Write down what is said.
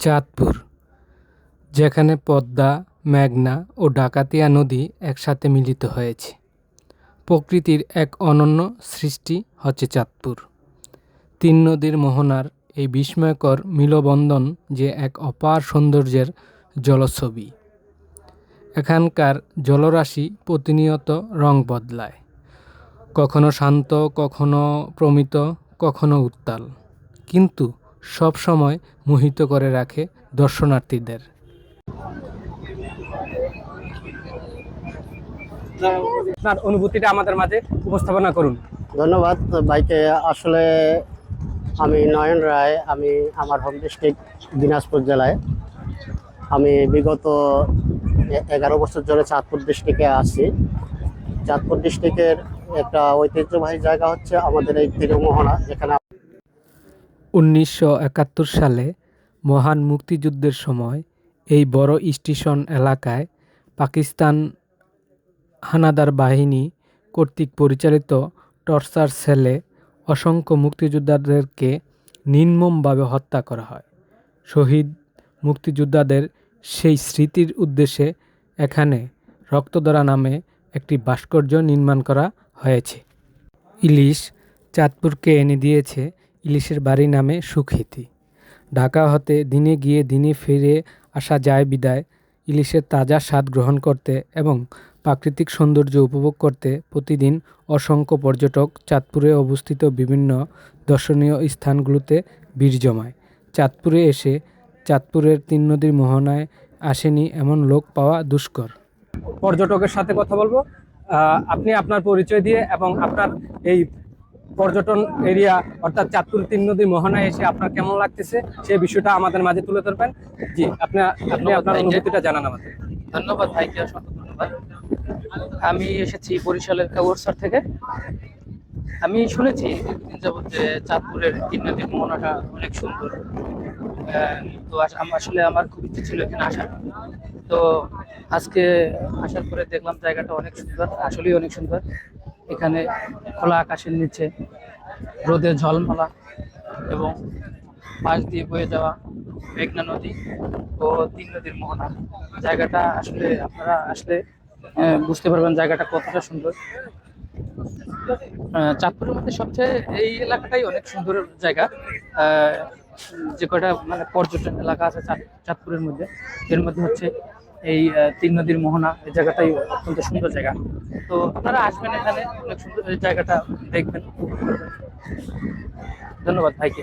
চাঁদপুর, যেখানে পদ্মা, মেঘনা ও ডাকাতিয়া নদী একসাথে মিলিত হয়েছে। প্রকৃতির এক অনন্য সৃষ্টি হচ্ছে চাঁদপুর। তিন নদীর মোহনার এই বিস্ময়কর মিলবন্ধন যে এক অপার সৌন্দর্যের জলছবি। এখানকার জলরাশি প্রতিনিয়ত রং বদলায়, কখনো শান্ত, কখনো প্রমিত, কখনো উত্তাল, কিন্তু সব সময় মোহিত করে রাখে দর্শনার্থীদের। আপনার অনুভূতিটা আমাদের মাঝে উপস্থাপনা করুন। ধন্যবাদ ভাইকে। আসলে আমি নয়ন রায়, আমি আমার হোম ডিস্ট্রিক্ট দিনাজপুর জেলায়। আমি বিগত 11 বছর ধরে চাঁদপুর ডিস্ট্রিক্টে আছি। চাঁদপুর ডিস্ট্রিক্টের একটা ঐতিহ্যবাহী জায়গা হচ্ছে আমাদের এই তীরমোহনা, যেখানে 1971 সালে মহান মুক্তিযুদ্ধের সময় এই বড় স্টেশন এলাকায় পাকিস্তান হানাদার বাহিনী কর্তৃক পরিচালিত টর্চার সেলে অসংখ্য মুক্তিযোদ্ধাদেরকে নির্মমভাবে হত্যা করা হয়। শহীদ মুক্তিযোদ্ধাদের সেই স্মৃতির উদ্দেশ্যে এখানে রক্তধারা নামে একটি ভাস্কর্য নির্মাণ করা হয়েছে। ইলিশ চাঁদপুরকে এনে দিয়েছে ইলিশের বাড়ি নামে সুখ্যাতি। ঢাকা হতে দিনে গিয়ে দিনে ফিরে আসা যায় বিদায় ইলিশের তাজা স্বাদ গ্রহণ করতে এবং প্রাকৃতিক সৌন্দর্য উপভোগ করতে প্রতিদিন অসংখ্য পর্যটক চাঁদপুরে অবস্থিত বিভিন্ন দর্শনীয় স্থানগুলোতে ভিড় জমায়। চাঁদপুরে এসে চাঁদপুরের তিন নদীর মোহনায় আসেনি এমন লোক পাওয়া দুষ্কর। পর্যটকের সাথে কথা বলবো। আপনি আপনার পরিচয় দিয়ে এবং আপনার এই পর্যটন এরিয়া অর্থাৎ চাঁদপুর তিন নদী মোহনায় এসে আপনার কেমন লাগতেছে সেই বিষয়টা আমাদের মাঝে তুলে ধরবেন। জি, আপনি আপনার অনুভূতিটা জানান আমাদের। ধন্যবাদ ভাইকে, অসংখ্য ধন্যবাদ। আমি এসেছি বরিশালের কাউরসার থেকে। আমি শুনেছি দীর্ঘদিন যাবত যে চাঁদপুরের তিন নদীর মোহনাটা অনেক সুন্দর। তো আসলে আমার খুব ইচ্ছে ছিল এখানে আসার। তো আজকে আসার পরে দেখলাম জায়গাটা অনেক সুন্দর, আসলেই অনেক সুন্দর। এখানে খোলা আকাশের নিচে রোদের ঝলমলা এবং পাশ দিয়ে বয়ে যাওয়া মেঘনা নদী ও তিন নদীর মোহনা, জায়গাটা আসলে আপনারা আসলে বুঝতে পারবেন জায়গাটা কতটা সুন্দর। চাঁদপুরের মধ্যে সবচেয়ে এই এলাকাটাই অনেক সুন্দর জায়গা। যে কয়টা মানে পর্যটন এলাকা আছে চাঁদপুরের মধ্যে, এর মধ্যে হচ্ছে এই তিন নদীর মোহনা, এই জায়গাটাই অত্যন্ত সুন্দর জায়গা। তো আপনারা আসবেন, এখানে অনেক সুন্দর এই জায়গাটা দেখবেন, উপভোগ করবেন। ধন্যবাদ ভাইকে।